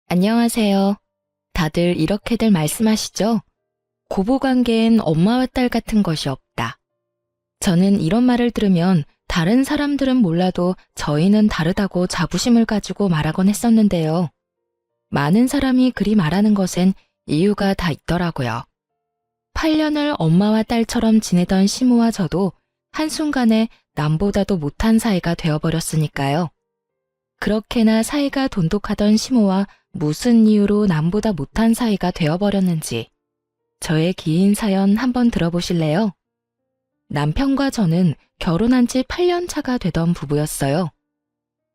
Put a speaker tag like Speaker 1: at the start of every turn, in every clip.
Speaker 1: 안녕하세요. 다들 이렇게들 말씀하시죠? 고부관계엔 엄마와 딸 같은 것이 없다. 저는 이런 말을 들으면 다른 사람들은 몰라도 저희는 다르다고 자부심을 가지고 말하곤 했었는데요. 많은 사람이 그리 말하는 것엔 이유가 다 있더라고요. 8년을 엄마와 딸처럼 지내던 시모와 저도 한순간에 남보다도 못한 사이가 되어버렸으니까요. 그렇게나 사이가 돈독하던 시모와 무슨 이유로 남보다 못한 사이가 되어버렸는지 저의 긴 사연 한번 들어보실래요? 남편과 저는 결혼한 지 8년 차가 되던 부부였어요.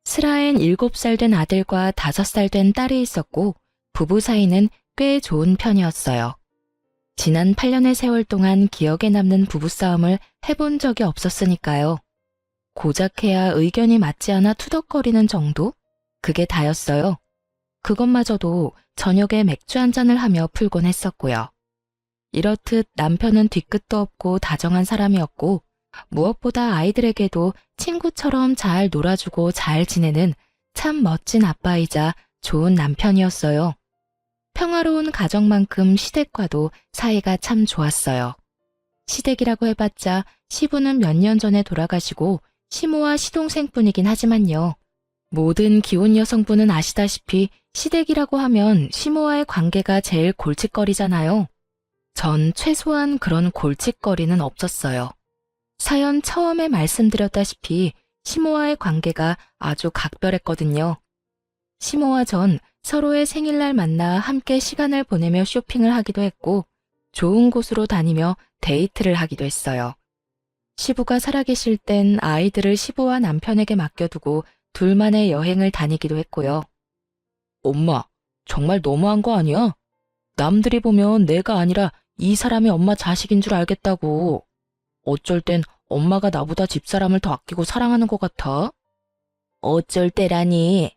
Speaker 1: 슬아엔 7살 된 아들과 5살 된 딸이 있었고 부부 사이는 꽤 좋은 편이었어요. 지난 8년의 세월 동안 기억에 남는 부부싸움을 해본 적이 없었으니까요. 고작해야 의견이 맞지 않아 투덕거리는 정도? 그게 다였어요. 그것마저도 저녁에 맥주 한 잔을 하며 풀곤 했었고요. 이렇듯 남편은 뒤끝도 없고 다정한 사람이었고 무엇보다 아이들에게도 친구처럼 잘 놀아주고 잘 지내는 참 멋진 아빠이자 좋은 남편이었어요. 평화로운 가정만큼 시댁과도 사이가 참 좋았어요. 시댁이라고 해봤자 시부는 몇 년 전에 돌아가시고 시모와 시동생뿐이긴 하지만요. 모든 기혼 여성분은 아시다시피 시댁이라고 하면 시모와의 관계가 제일 골칫거리잖아요. 전 최소한 그런 골칫거리는 없었어요. 사연 처음에 말씀드렸다시피 시모와의 관계가 아주 각별했거든요. 시모와 전 서로의 생일날 만나 함께 시간을 보내며 쇼핑을 하기도 했고 좋은 곳으로 다니며 데이트를 하기도 했어요. 시부가 살아계실 땐 아이들을 시부와 남편에게 맡겨두고 둘만의 여행을 다니기도 했고요. 엄마, 정말 너무한 거 아니야? 남들이 보면 내가 아니라 이 사람이 엄마 자식인 줄 알겠다고. 어쩔 땐 엄마가 나보다 집사람을 더 아끼고 사랑하는 것 같아. 어쩔 때라니.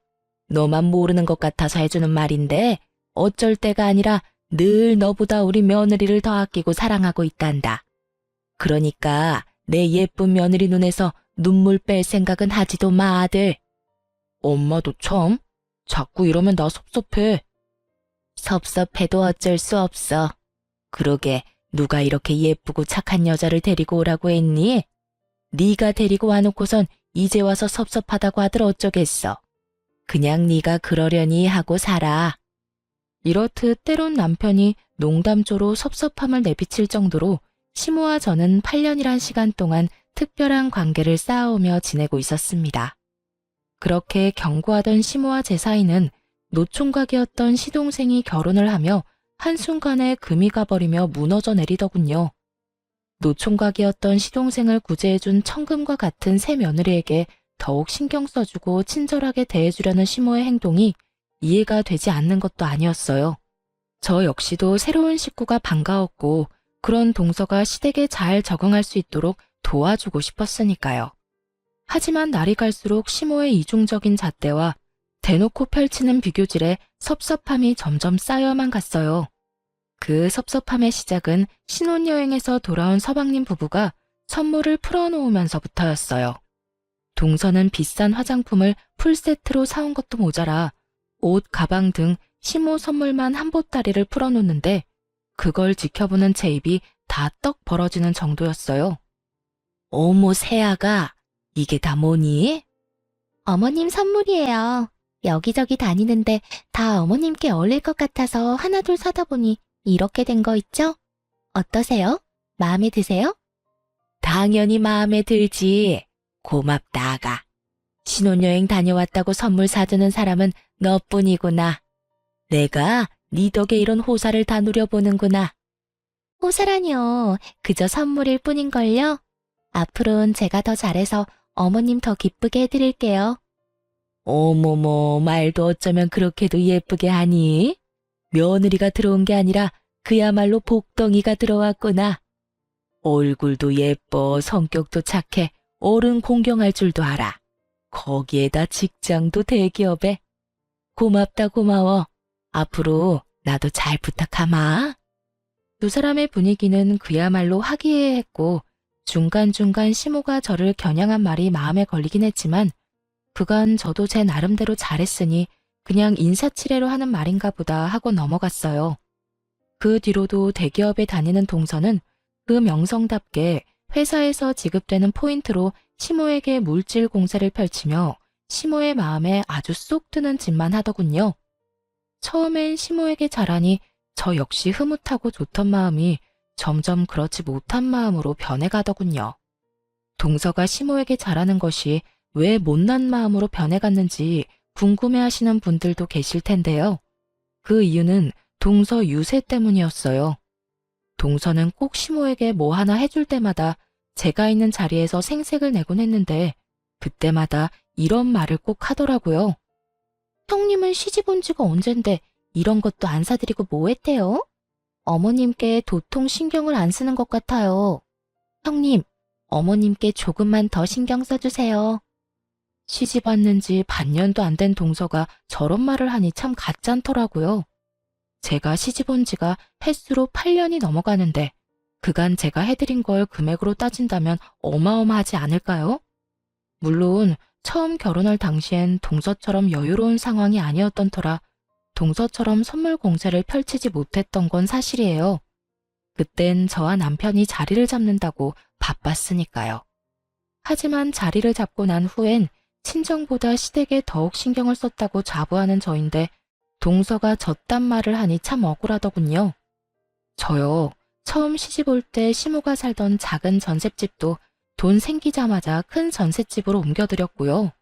Speaker 1: 너만 모르는 것 같아서 해주는 말인데 어쩔 때가 아니라 늘 너보다 우리 며느리를 더 아끼고 사랑하고 있단다. 그러니까 내 예쁜 며느리 눈에서 눈물 뺄 생각은 하지도 마, 아들. 엄마도 참. 자꾸 이러면 나 섭섭해. 섭섭해도 어쩔 수 없어. 그러게 누가 이렇게 예쁘고 착한 여자를 데리고 오라고 했니? 네가 데리고 와놓고선 이제 와서 섭섭하다고 하들 어쩌겠어. 그냥 네가 그러려니 하고 살아. 이렇듯 때론 남편이 농담조로 섭섭함을 내비칠 정도로 시모와 저는 8년이란 시간 동안 특별한 관계를 쌓아오며 지내고 있었습니다. 그렇게 견고하던 시모와 제 사이는 노총각이었던 시동생이 결혼을 하며 한순간에 금이 가버리며 무너져 내리더군요. 노총각이었던 시동생을 구제해준 청금과 같은 새 며느리에게 더욱 신경 써주고 친절하게 대해주려는 시모의 행동이 이해가 되지 않는 것도 아니었어요. 저 역시도 새로운 식구가 반가웠고 그런 동서가 시댁에 잘 적응할 수 있도록 도와주고 싶었으니까요. 하지만 날이 갈수록 시모의 이중적인 잣대와 대놓고 펼치는 비교질에 섭섭함이 점점 쌓여만 갔어요. 그 섭섭함의 시작은 신혼여행에서 돌아온 서방님 부부가 선물을 풀어놓으면서부터였어요. 동서는 비싼 화장품을 풀세트로 사온 것도 모자라 옷, 가방 등 시모 선물만 한 보따리를 풀어놓는데 그걸 지켜보는 제 입이 다 떡 벌어지는 정도였어요. 어머, 새아가, 이게 다 뭐니? 어머님 선물이에요. 여기저기 다니는데 다 어머님께 어울릴 것 같아서 하나둘 사다 보니 이렇게 된 거 있죠? 어떠세요? 마음에 드세요? 당연히 마음에 들지. 고맙다, 아가. 신혼여행 다녀왔다고 선물 사주는 사람은 너뿐이구나. 내가 네 덕에 이런 호사를 다 누려보는구나. 호사라뇨. 그저 선물일 뿐인걸요. 앞으로는 제가 더 잘해서 어머님 더 기쁘게 해드릴게요. 어머머, 말도 어쩌면 그렇게도 예쁘게 하니? 며느리가 들어온 게 아니라 그야말로 복덩이가 들어왔구나. 얼굴도 예뻐, 성격도 착해, 어른 공경할 줄도 알아. 거기에다 직장도 대기업에. 고맙다, 고마워. 앞으로 나도 잘 부탁하마. 두 사람의 분위기는 그야말로 화기애애했고 중간중간 시모가 저를 겨냥한 말이 마음에 걸리긴 했지만 그간 저도 제 나름대로 잘했으니 그냥 인사치레로 하는 말인가 보다 하고 넘어갔어요. 그 뒤로도 대기업에 다니는 동서는 그 명성답게 회사에서 지급되는 포인트로 시모에게 물질 공세를 펼치며 시모의 마음에 아주 쏙 드는 짓만 하더군요. 처음엔 시모에게 잘하니 저 역시 흐뭇하고 좋던 마음이 점점 그렇지 못한 마음으로 변해가더군요. 동서가 시모에게 잘하는 것이 왜 못난 마음으로 변해갔는지 궁금해하시는 분들도 계실 텐데요. 그 이유는 동서 유세 때문이었어요. 동서는 꼭 시모에게 뭐 하나 해줄 때마다 제가 있는 자리에서 생색을 내곤 했는데 그때마다 이런 말을 꼭 하더라고요. 형님은 시집 온 지가 언젠데 이런 것도 안 사드리고 뭐 했대요? 어머님께 도통 신경을 안 쓰는 것 같아요. 형님, 어머님께 조금만 더 신경 써주세요. 시집 왔는지 반년도 안 된 동서가 저런 말을 하니 참 가짠더라고요. 제가 시집 온 지가 횟수로 8년이 넘어가는데 그간 제가 해드린 걸 금액으로 따진다면 어마어마하지 않을까요? 물론 처음 결혼할 당시엔 동서처럼 여유로운 상황이 아니었던 터라 동서처럼 선물 공세를 펼치지 못했던 건 사실이에요. 그땐 저와 남편이 자리를 잡는다고 바빴으니까요. 하지만 자리를 잡고 난 후엔 친정보다 시댁에 더욱 신경을 썼다고 자부하는 저인데 동서가 졌단 말을 하니 참 억울하더군요. 저요, 처음 시집 올 때 시모가 살던 작은 전셋집도 돈 생기자마자 큰 전셋집으로 옮겨드렸고요.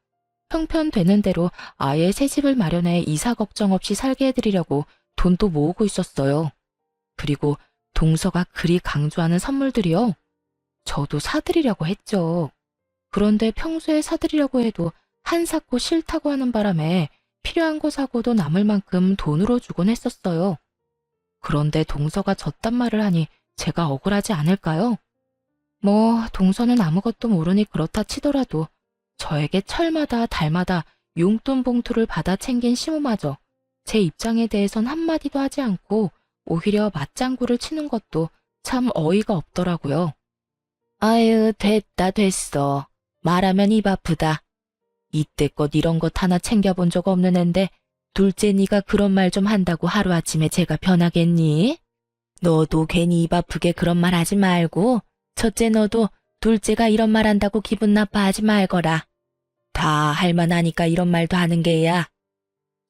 Speaker 1: 형편되는 대로 아예 새 집을 마련해 이사 걱정 없이 살게 해드리려고 돈도 모으고 있었어요. 그리고 동서가 그리 강조하는 선물들이요. 저도 사드리려고 했죠. 그런데 평소에 사드리려고 해도 한 삭고 싫다고 하는 바람에 필요한 거 사고도 남을 만큼 돈으로 주곤 했었어요. 그런데 동서가 졌단 말을 하니 제가 억울하지 않을까요? 뭐 동서는 아무것도 모르니 그렇다 치더라도 저에게 철마다 달마다 용돈 봉투를 받아 챙긴 시모마저 제 입장에 대해선 한마디도 하지 않고 오히려 맞장구를 치는 것도 참 어이가 없더라고요. 아유, 됐어. 말하면 입 아프다. 이때껏 이런 것 하나 챙겨본 적 없는 앤데 둘째 네가 그런 말 좀 한다고 하루아침에 제가 변하겠니? 너도 괜히 입 아프게 그런 말 하지 말고 첫째 너도 둘째가 이런 말 한다고 기분 나빠하지 말거라. 다 할만하니까 이런 말도 하는 게야.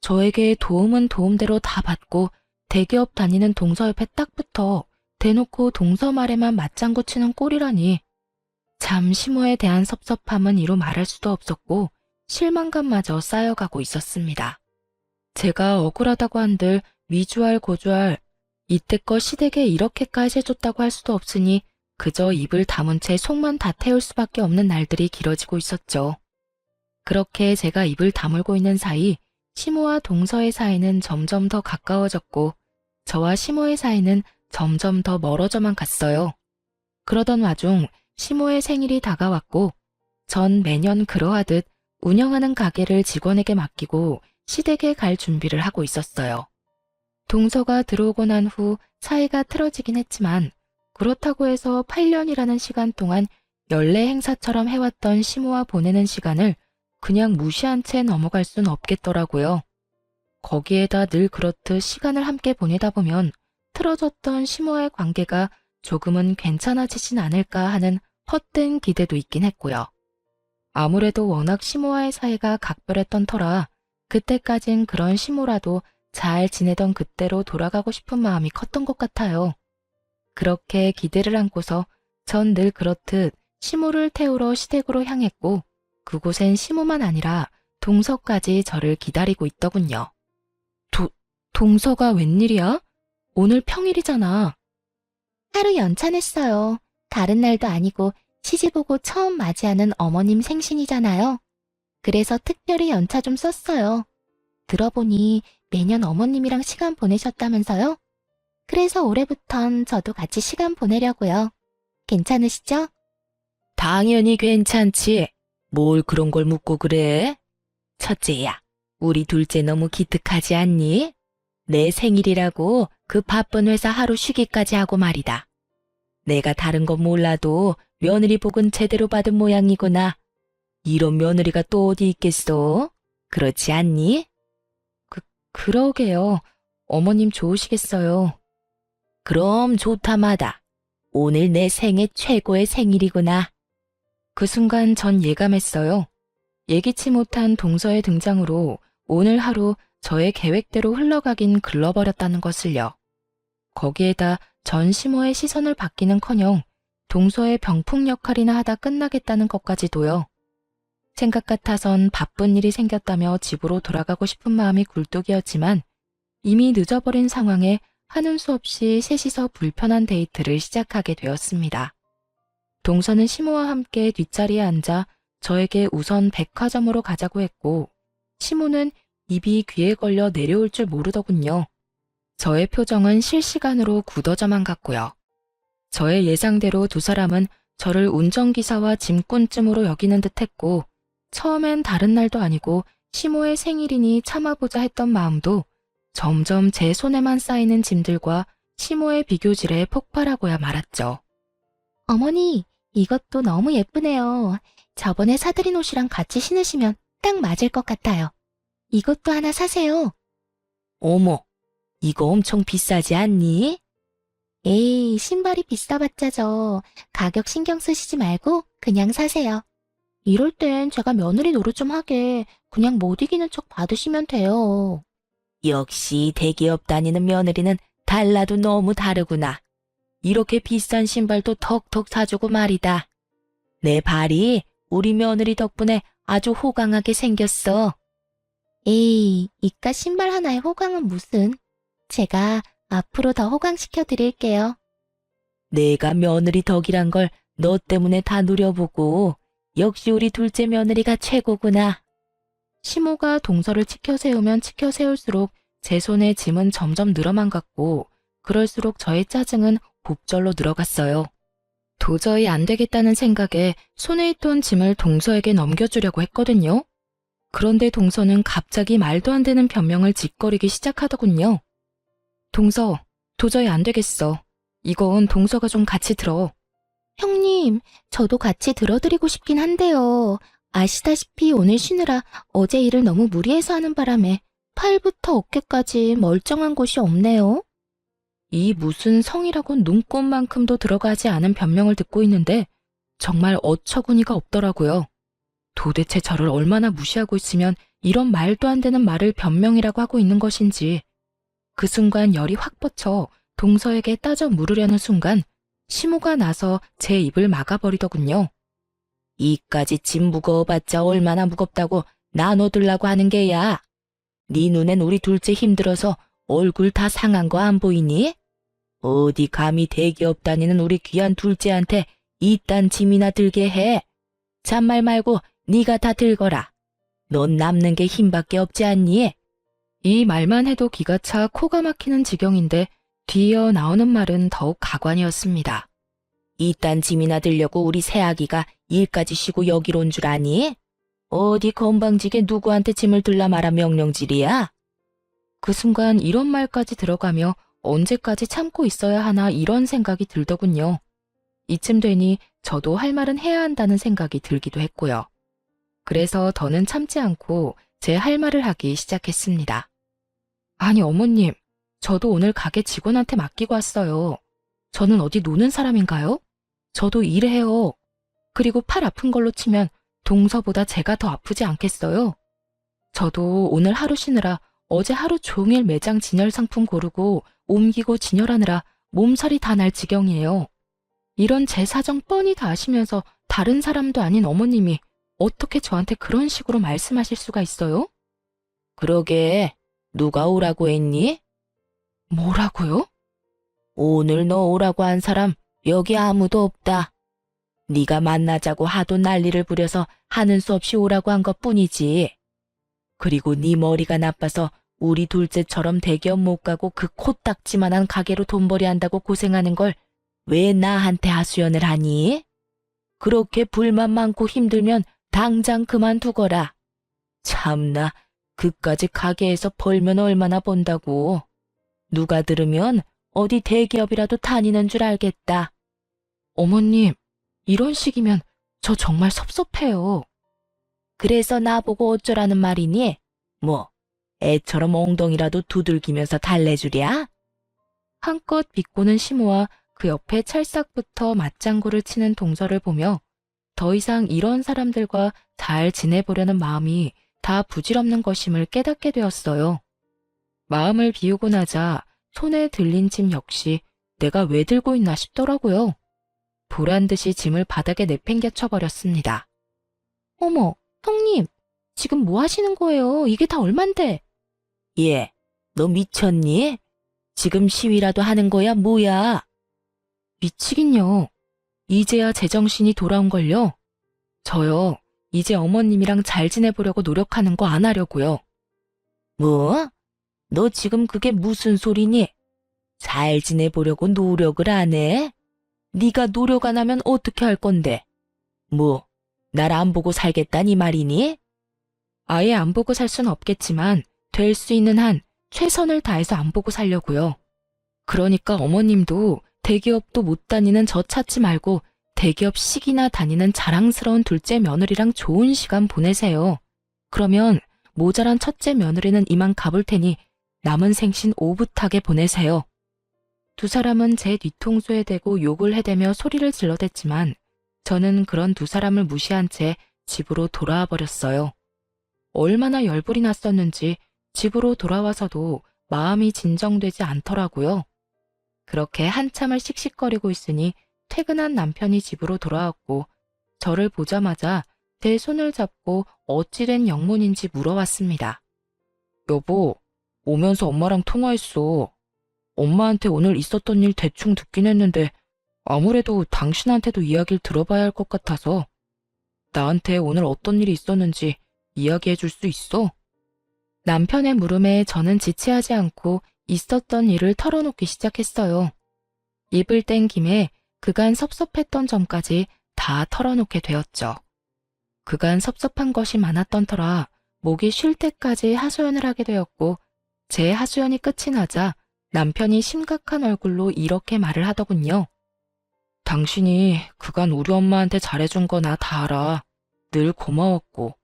Speaker 1: 저에게 도움은 도움대로 다 받고 대기업 다니는 동서 옆에 딱 붙어 대놓고 동서 말에만 맞장구 치는 꼴이라니. 참 시모에 대한 섭섭함은 이루 말할 수도 없었고 실망감마저 쌓여가고 있었습니다. 제가 억울하다고 한들 미주알 고주알 이때껏 시댁에 이렇게까지 해줬다고 할 수도 없으니 그저 입을 다문 채 속만 다 태울 수밖에 없는 날들이 길어지고 있었죠. 그렇게 제가 입을 다물고 있는 사이 시모와 동서의 사이는 점점 더 가까워졌고 저와 시모의 사이는 점점 더 멀어져만 갔어요. 그러던 와중 시모의 생일이 다가왔고 전 매년 그러하듯 운영하는 가게를 직원에게 맡기고 시댁에 갈 준비를 하고 있었어요. 동서가 들어오고 난 후 사이가 틀어지긴 했지만 그렇다고 해서 8년이라는 시간 동안 연례 행사처럼 해왔던 시모와 보내는 시간을 그냥 무시한 채 넘어갈 순 없겠더라고요. 거기에다 늘 그렇듯 시간을 함께 보내다 보면 틀어졌던 시모와의 관계가 조금은 괜찮아지진 않을까 하는 헛된 기대도 있긴 했고요. 아무래도 워낙 시모와의 사이가 각별했던 터라 그때까진 그런 시모라도 잘 지내던 그때로 돌아가고 싶은 마음이 컸던 것 같아요. 그렇게 기대를 안고서 전 늘 그렇듯 시모를 태우러 시댁으로 향했고 그곳엔 시모만 아니라 동서까지 저를 기다리고 있더군요. 동서가 웬일이야? 오늘 평일이잖아. 하루 연차냈어요. 다른 날도 아니고 시집 오고 처음 맞이하는 어머님 생신이잖아요. 그래서 특별히 연차 좀 썼어요. 들어보니 매년 어머님이랑 시간 보내셨다면서요? 그래서 올해부턴 저도 같이 시간 보내려고요. 괜찮으시죠? 당연히 괜찮지. 뭘 그런 걸 묻고 그래? 첫째야, 우리 둘째 너무 기특하지 않니? 내 생일이라고 그 바쁜 회사 하루 쉬기까지 하고 말이다. 내가 다른 건 몰라도 며느리 복은 제대로 받은 모양이구나. 이런 며느리가 또 어디 있겠어? 그렇지 않니? 그러게요. 어머님 좋으시겠어요. 그럼 좋다마다. 오늘 내 생애 최고의 생일이구나. 그 순간 전 예감했어요. 예기치 못한 동서의 등장으로 오늘 하루 저의 계획대로 흘러가긴 글러버렸다는 것을요. 거기에다 전 시모의 시선을 받기는커녕 동서의 병풍 역할이나 하다 끝나겠다는 것까지도요. 생각 같아선 바쁜 일이 생겼다며 집으로 돌아가고 싶은 마음이 굴뚝이었지만 이미 늦어버린 상황에 하는 수 없이 셋이서 불편한 데이트를 시작하게 되었습니다. 동서는 시모와 함께 뒷자리에 앉아 저에게 우선 백화점으로 가자고 했고 시모는 입이 귀에 걸려 내려올 줄 모르더군요. 저의 표정은 실시간으로 굳어져만 갔고요. 저의 예상대로 두 사람은 저를 운전기사와 짐꾼쯤으로 여기는 듯했고 처음엔 다른 날도 아니고 시모의 생일이니 참아보자 했던 마음도 점점 제 손에만 쌓이는 짐들과 시모의 비교질에 폭발하고야 말았죠. 어머니, 이것도 너무 예쁘네요. 저번에 사드린 옷이랑 같이 신으시면 딱 맞을 것 같아요. 이것도 하나 사세요. 어머, 이거 엄청 비싸지 않니? 에이, 신발이 비싸봤자죠. 가격 신경 쓰시지 말고 그냥 사세요. 이럴 땐 제가 며느리 노릇 좀 하게 그냥 못 이기는 척 받으시면 돼요. 역시 대기업 다니는 며느리는 달라도 너무 다르구나. 이렇게 비싼 신발도 턱턱 사주고 말이다. 내 발이 우리 며느리 덕분에 아주 호강하게 생겼어. 에이, 이깟 신발 하나에 호강은 무슨. 제가 앞으로 더 호강시켜 드릴게요. 내가 며느리 덕이란 걸 너 때문에 다 누려보고 역시 우리 둘째 며느리가 최고구나. 시모가 동서를 치켜 세우면 치켜 세울수록 제 손에 짐은 점점 늘어만 갔고 그럴수록 저의 짜증은 곱절로 늘어갔어요. 도저히 안 되겠다는 생각에 손에 있던 짐을 동서에게 넘겨주려고 했거든요. 그런데 동서는 갑자기 말도 안 되는 변명을 짓거리기 시작하더군요. 동서, 도저히 안 되겠어. 이건 동서가 좀 같이 들어. 형님, 저도 같이 들어드리고 싶긴 한데요. 아시다시피 오늘 쉬느라 어제 일을 너무 무리해서 하는 바람에 팔부터 어깨까지 멀쩡한 곳이 없네요. 이 무슨 성이라고 눈꼽만큼도 들어가지 않은 변명을 듣고 있는데 정말 어처구니가 없더라고요. 도대체 저를 얼마나 무시하고 있으면 이런 말도 안 되는 말을 변명이라고 하고 있는 것인지. 그 순간 열이 확 뻗쳐 동서에게 따져 물으려는 순간 시모가 나서 제 입을 막아버리더군요. 이까지 짐 무거워봤자 얼마나 무겁다고 나눠들라고 하는 게야. 네 눈엔 우리 둘째 힘들어서 얼굴 다 상한 거 안 보이니? 어디 감히 대기업 다니는 우리 귀한 둘째한테 이딴 짐이나 들게 해. 잔말 말고 네가 다 들거라. 넌 남는 게 힘밖에 없지 않니? 이 말만 해도 기가 차 코가 막히는 지경인데 뒤이어 나오는 말은 더욱 가관이었습니다. 이딴 짐이나 들려고 우리 새아기가 일까지 쉬고 여기로 온 줄 아니? 어디 건방지게 누구한테 짐을 들라 말아 명령질이야? 그 순간 이런 말까지 들어가며 언제까지 참고 있어야 하나 이런 생각이 들더군요. 이쯤 되니 저도 할 말은 해야 한다는 생각이 들기도 했고요. 그래서 더는 참지 않고 제 할 말을 하기 시작했습니다. 아니 어머님, 저도 오늘 가게 직원한테 맡기고 왔어요. 저는 어디 노는 사람인가요? 저도 일해요. 그리고 팔 아픈 걸로 치면 동서보다 제가 더 아프지 않겠어요? 저도 오늘 하루 쉬느라 어제 하루 종일 매장 진열 상품 고르고 옮기고 진열하느라 몸살이 다 날 지경이에요. 이런 제 사정 뻔히 다 아시면서 다른 사람도 아닌 어머님이 어떻게 저한테 그런 식으로 말씀하실 수가 있어요? 그러게, 누가 오라고 했니? 뭐라고요? 오늘 너 오라고 한 사람 여기 아무도 없다. 네가 만나자고 하도 난리를 부려서 하는 수 없이 오라고 한 것뿐이지. 그리고 네 머리가 나빠서 우리 둘째처럼 대기업 못 가고 그 코딱지만한 가게로 돈벌이 한다고 고생하는 걸 왜 나한테 하소연을 하니? 그렇게 불만 많고 힘들면 당장 그만두거라. 참나, 그까짓 가게에서 벌면 얼마나 번다고. 누가 들으면 어디 대기업이라도 다니는 줄 알겠다. 어머님, 이런 식이면 저 정말 섭섭해요. 그래서 나보고 어쩌라는 말이니? 뭐, 애처럼 엉덩이라도 두들기면서 달래주랴? 한껏 비꼬는 시모와 그 옆에 찰싹부터 맞장구를 치는 동서를 보며 더 이상 이런 사람들과 잘 지내보려는 마음이 다 부질없는 것임을 깨닫게 되었어요. 마음을 비우고 나자 손에 들린 짐 역시 내가 왜 들고 있나 싶더라고요. 보란 듯이 짐을 바닥에 내팽겨 쳐버렸습니다. 어머, 형님, 지금 뭐 하시는 거예요? 이게 다 얼만데? 예, 너 미쳤니? 지금 시위라도 하는 거야, 뭐야? 미치긴요. 이제야 제정신이 돌아온걸요. 저요, 이제 어머님이랑 잘 지내보려고 노력하는 거 안 하려고요. 뭐? 너 지금 그게 무슨 소리니? 잘 지내보려고 노력을 안 해? 네가 노력 안 하면 어떻게 할 건데? 뭐, 날 안 보고 살겠다니 말이니? 아예 안 보고 살 순 없겠지만 될 수 있는 한 최선을 다해서 안 보고 살려고요. 그러니까 어머님도 대기업도 못 다니는 저 찾지 말고 대기업식이나 다니는 자랑스러운 둘째 며느리랑 좋은 시간 보내세요. 그러면 모자란 첫째 며느리는 이만 가볼 테니 남은 생신 오붓하게 보내세요. 두 사람은 제 뒤통수에 대고 욕을 해대며 소리를 질러댔지만 저는 그런 두 사람을 무시한 채 집으로 돌아와 버렸어요. 얼마나 열불이 났었는지 집으로 돌아와서도 마음이 진정되지 않더라고요. 그렇게 한참을 씩씩거리고 있으니 퇴근한 남편이 집으로 돌아왔고 저를 보자마자 제 손을 잡고 어찌된 영문인지 물어왔습니다. 여보, 오면서 엄마랑 통화했어. 엄마한테 오늘 있었던 일 대충 듣긴 했는데 아무래도 당신한테도 이야기를 들어봐야 할 것 같아서 나한테 오늘 어떤 일이 있었는지 이야기해 줄 수 있어? 남편의 물음에 저는 지체하지 않고 있었던 일을 털어놓기 시작했어요. 입을 뗀 김에 그간 섭섭했던 점까지 다 털어놓게 되었죠. 그간 섭섭한 것이 많았던 터라 목이 쉴 때까지 하소연을 하게 되었고 제 하소연이 끝이 나자 남편이 심각한 얼굴로 이렇게 말을 하더군요. 당신이 그간 우리 엄마한테 잘해준 거 나 다 알아. 늘 고마웠고.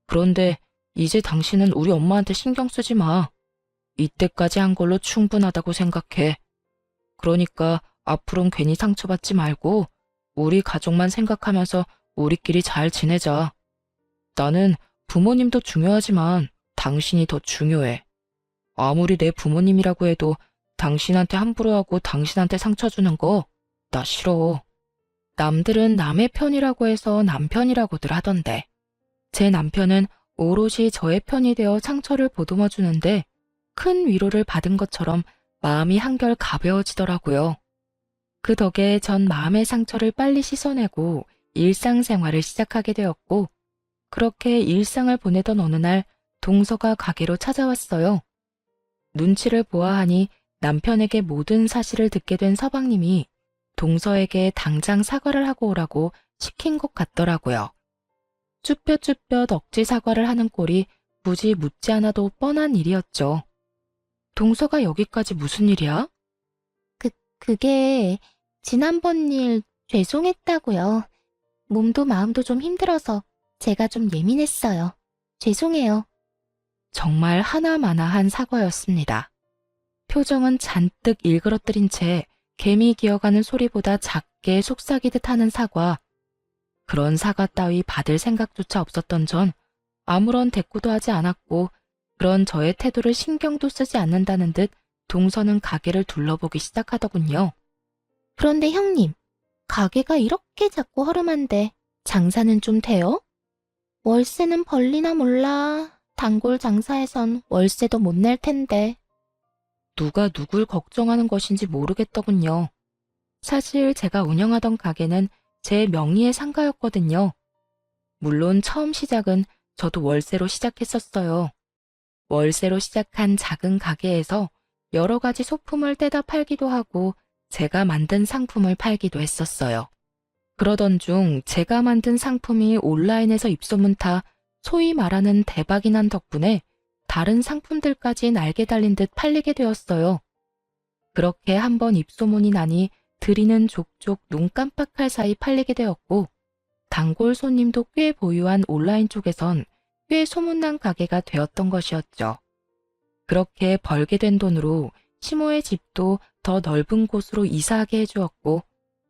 Speaker 1: 그런데 이제 당신은 우리 엄마한테 신경 쓰지 마. 이때까지 한 걸로 충분하다고 생각해. 그러니까 앞으로는 괜히 상처받지 말고 우리 가족만 생각하면서 우리끼리 잘 지내자. 나는 부모님도 중요하지만 당신이 더 중요해. 아무리 내 부모님이라고 해도 당신한테 함부로 하고 당신한테 상처 주는 거 나 싫어. 남들은 남의 편이라고 해서 남편이라고들 하던데 제 남편은 오롯이 저의 편이 되어 상처를 보듬어 주는데 큰 위로를 받은 것처럼 마음이 한결 가벼워지더라고요. 그 덕에 전 마음의 상처를 빨리 씻어내고 일상생활을 시작하게 되었고 그렇게 일상을 보내던 어느 날 동서가 가게로 찾아왔어요. 눈치를 보아하니 남편에게 모든 사실을 듣게 된 서방님이 동서에게 당장 사과를 하고 오라고 시킨 것 같더라고요. 쭈뼛쭈뼛 억지 사과를 하는 꼴이 굳이 묻지 않아도 뻔한 일이었죠. 동서가 여기까지 무슨 일이야?
Speaker 2: 그게 지난번 일 죄송했다고요. 몸도 마음도 좀 힘들어서 제가 좀 예민했어요. 죄송해요.
Speaker 1: 정말 하나마나한 사과였습니다. 표정은 잔뜩 일그러뜨린 채 개미 기어가는 소리보다 작게 속삭이듯 하는 사과. 그런 사과 따위 받을 생각조차 없었던 전 아무런 대꾸도 하지 않았고 그런 저의 태도를 신경도 쓰지 않는다는 듯 동서는 가게를 둘러보기 시작하더군요.
Speaker 2: 그런데 형님, 가게가 이렇게 작고 허름한데 장사는 좀 돼요? 월세는 벌리나 몰라. 단골 장사에선 월세도 못 낼 텐데.
Speaker 1: 누가 누굴 걱정하는 것인지 모르겠더군요. 사실 제가 운영하던 가게는 제 명의의 상가였거든요. 물론 처음 시작은 저도 월세로 시작했었어요. 월세로 시작한 작은 가게에서 여러 가지 소품을 떼다 팔기도 하고 제가 만든 상품을 팔기도 했었어요. 그러던 중 제가 만든 상품이 온라인에서 입소문 타 소위 말하는 대박이 난 덕분에 다른 상품들까지 날개 달린 듯 팔리게 되었어요. 그렇게 한번 입소문이 나니 드리는 족족 눈 깜빡할 사이 팔리게 되었고 단골 손님도 꽤 보유한 온라인 쪽에선 꽤 소문난 가게가 되었던 것이었죠. 그렇게 벌게 된 돈으로 시모의 집도 더 넓은 곳으로 이사하게 해주었고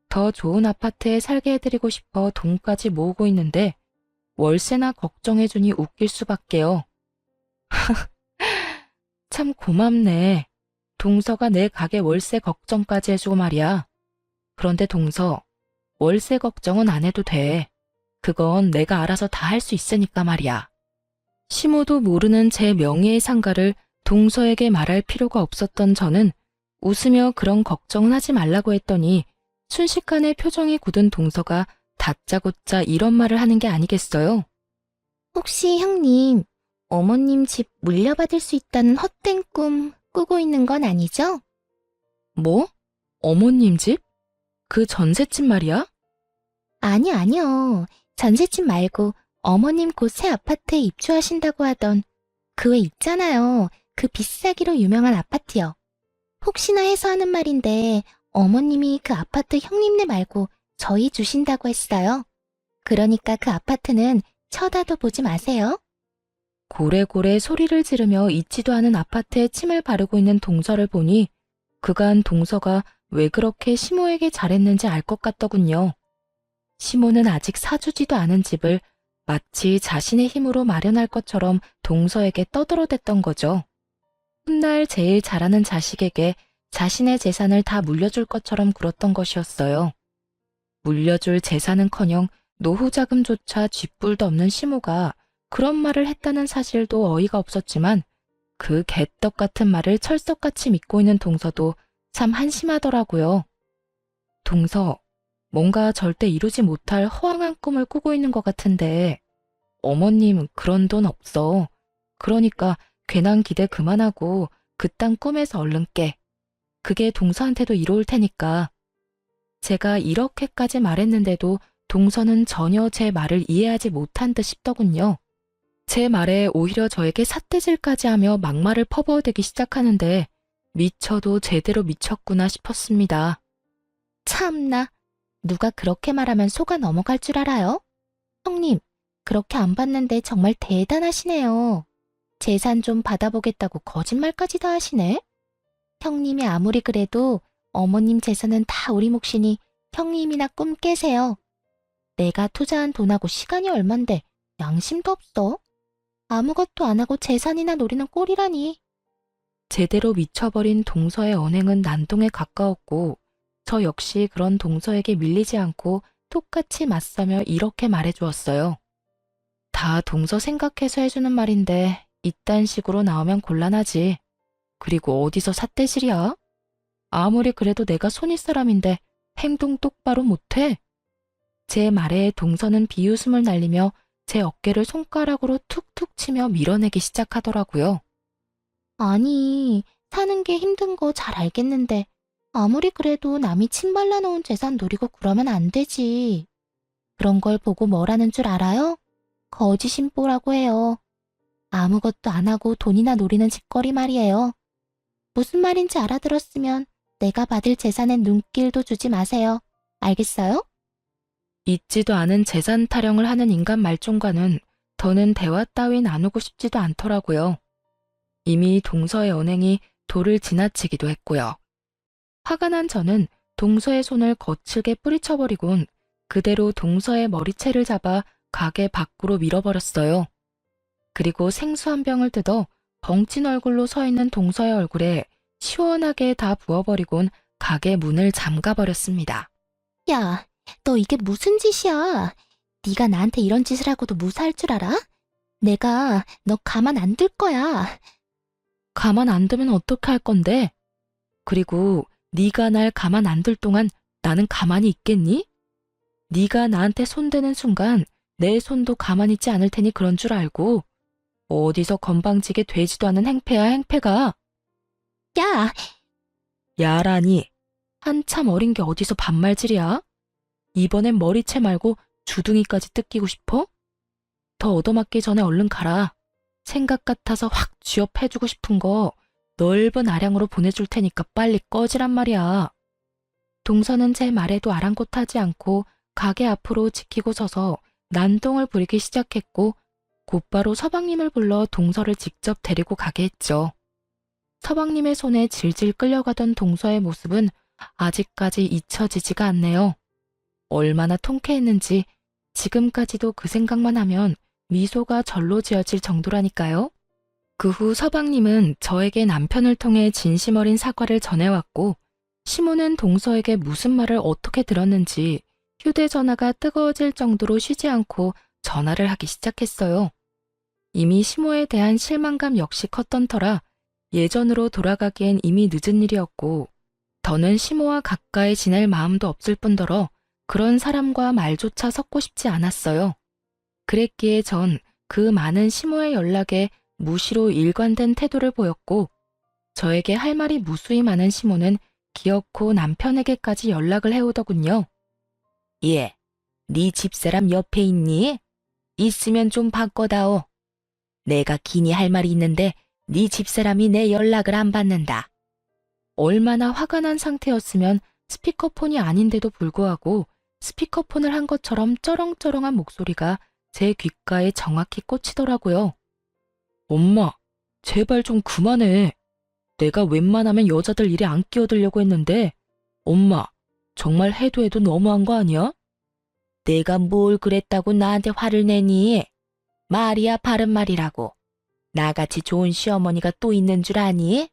Speaker 1: 더 좋은 아파트에 살게 해드리고 싶어 돈까지 모으고 있는데 월세나 걱정해주니 웃길 수밖에요. 참 고맙네. 동서가 내 가게 월세 걱정까지 해주고 말이야. 그런데 동서, 월세 걱정은 안 해도 돼. 그건 내가 알아서 다 할 수 있으니까 말이야. 시모도 모르는 제 명예의 상가를 동서에게 말할 필요가 없었던 저는 웃으며 그런 걱정은 하지 말라고 했더니 순식간에 표정이 굳은 동서가 다짜고짜 이런 말을 하는 게 아니겠어요?
Speaker 2: 혹시 형님, 어머님 집 물려받을 수 있다는 헛된 꿈 꾸고 있는 건 아니죠?
Speaker 1: 뭐? 어머님 집? 그 전셋집 말이야?
Speaker 2: 아니요. 전셋집 말고 어머님 곧 새 아파트에 입주하신다고 하던 그 왜 있잖아요. 그 비싸기로 유명한 아파트요. 혹시나 해서 하는 말인데 어머님이 그 아파트 형님네 말고 저희 주신다고 했어요. 그러니까 그 아파트는 쳐다도 보지 마세요.
Speaker 1: 고래고래 소리를 지르며 있지도 않은 아파트에 침을 바르고 있는 동서를 보니 그간 동서가 왜 그렇게 시모에게 잘했는지 알 것 같더군요. 시모는 아직 사주지도 않은 집을 마치 자신의 힘으로 마련할 것처럼 동서에게 떠들어댔던 거죠. 훗날 제일 잘하는 자식에게 자신의 재산을 다 물려줄 것처럼 굴었던 것이었어요. 물려줄 재산은커녕 노후 자금조차 쥐뿔도 없는 시모가 그런 말을 했다는 사실도 어이가 없었지만 그 개떡 같은 말을 철석같이 믿고 있는 동서도 참 한심하더라고요. 동서, 뭔가 절대 이루지 못할 허황한 꿈을 꾸고 있는 것 같은데 어머님 그런 돈 없어. 그러니까 괜한 기대 그만하고 그딴 꿈에서 얼른 깨. 그게 동서한테도 이로울 테니까. 제가 이렇게까지 말했는데도 동서는 전혀 제 말을 이해하지 못한 듯 싶더군요. 제 말에 오히려 저에게 삿대질까지 하며 막말을 퍼부어대기 시작하는데 미쳐도 제대로 미쳤구나 싶었습니다.
Speaker 2: 참나, 누가 그렇게 말하면 속아 넘어갈 줄 알아요? 형님, 그렇게 안 받는데 정말 대단하시네요. 재산 좀 받아보겠다고 거짓말까지 다 하시네? 형님이 아무리 그래도 어머님 재산은 다 우리 몫이니 형님이나 꿈 깨세요. 내가 투자한 돈하고 시간이 얼만데 양심도 없어? 아무것도 안 하고 재산이나 노리는 꼴이라니.
Speaker 1: 제대로 미쳐버린 동서의 언행은 난동에 가까웠고 저 역시 그런 동서에게 밀리지 않고 똑같이 맞서며 이렇게 말해주었어요. 다 동서 생각해서 해주는 말인데 이딴 식으로 나오면 곤란하지. 그리고 어디서 삿대질이야? 아무리 그래도 내가 손윗 사람인데 행동 똑바로 못해. 제 말에 동서는 비웃음을 날리며 제 어깨를 손가락으로 툭툭 치며 밀어내기 시작하더라고요.
Speaker 2: 아니, 사는 게 힘든 거 잘 알겠는데 아무리 그래도 남이 침 발라놓은 재산 노리고 그러면 안 되지. 그런 걸 보고 뭐라는 줄 알아요? 거지심보라고 해요. 아무것도 안 하고 돈이나 노리는 짓거리 말이에요. 무슨 말인지 알아들었으면 내가 받을 재산엔 눈길도 주지 마세요. 알겠어요?
Speaker 1: 있지도 않은 재산 타령을 하는 인간 말종과는 더는 대화 따위 나누고 싶지도 않더라고요. 이미 동서의 언행이 도를 지나치기도 했고요. 화가 난 저는 동서의 손을 거칠게 뿌리쳐버리곤 그대로 동서의 머리채를 잡아 가게 밖으로 밀어버렸어요. 그리고 생수 한 병을 뜯어 벙찐 얼굴로 서 있는 동서의 얼굴에 시원하게 다 부어버리곤 가게 문을 잠가버렸습니다.
Speaker 2: 야, 너 이게 무슨 짓이야? 네가 나한테 이런 짓을 하고도 무사할 줄 알아? 내가 너 가만 안 둘 거야.
Speaker 1: 가만 안 두면 어떡할 건데? 그리고 네가 날 가만 안 둘 동안 나는 가만히 있겠니? 네가 나한테 손대는 순간 내 손도 가만히 있지 않을 테니 그런 줄 알고. 어디서 건방지게 되지도 않은 행패야 행패가.
Speaker 2: 야,
Speaker 1: 야라니. 한참 어린 게 어디서 반말질이야? 이번엔 머리채 말고 주둥이까지 뜯기고 싶어? 더 얻어맞기 전에 얼른 가라. 생각 같아서 확 쥐업해주고 싶은 거 넓은 아량으로 보내줄 테니까 빨리 꺼지란 말이야. 동서는 제 말에도 아랑곳하지 않고 가게 앞으로 지키고 서서 난동을 부리기 시작했고 곧바로 서방님을 불러 동서를 직접 데리고 가게 했죠. 서방님의 손에 질질 끌려가던 동서의 모습은 아직까지 잊혀지지가 않네요. 얼마나 통쾌했는지 지금까지도 그 생각만 하면 미소가 절로 지어질 정도라니까요. 그 후 서방님은 저에게 남편을 통해 진심 어린 사과를 전해왔고, 시모는 동서에게 무슨 말을 어떻게 들었는지 휴대전화가 뜨거워질 정도로 쉬지 않고 전화를 하기 시작했어요. 이미 시모에 대한 실망감 역시 컸던 터라 예전으로 돌아가기엔 이미 늦은 일이었고, 더는 시모와 가까이 지낼 마음도 없을 뿐더러 그런 사람과 말조차 섞고 싶지 않았어요. 그랬기에 전 그 많은 시모의 연락에 무시로 일관된 태도를 보였고, 저에게 할 말이 무수히 많은 시모는 기어코 남편에게까지 연락을 해오더군요. 예, 네 집사람 옆에 있니? 있으면 좀 바꿔다오. 내가 기니 할 말이 있는데 네 집사람이 내 연락을 안 받는다. 얼마나 화가 난 상태였으면 스피커폰이 아닌데도 불구하고 스피커폰을 한 것처럼 쩌렁쩌렁한 목소리가 제 귓가에 정확히 꽂히더라고요. 엄마, 제발 좀 그만해. 내가 웬만하면 여자들 일에 안 끼어들려고 했는데, 엄마, 정말 해도 해도 너무한 거 아니야? 내가 뭘 그랬다고 나한테 화를 내니? 말이야 바른 말이라고. 나같이 좋은 시어머니가 또 있는 줄 아니?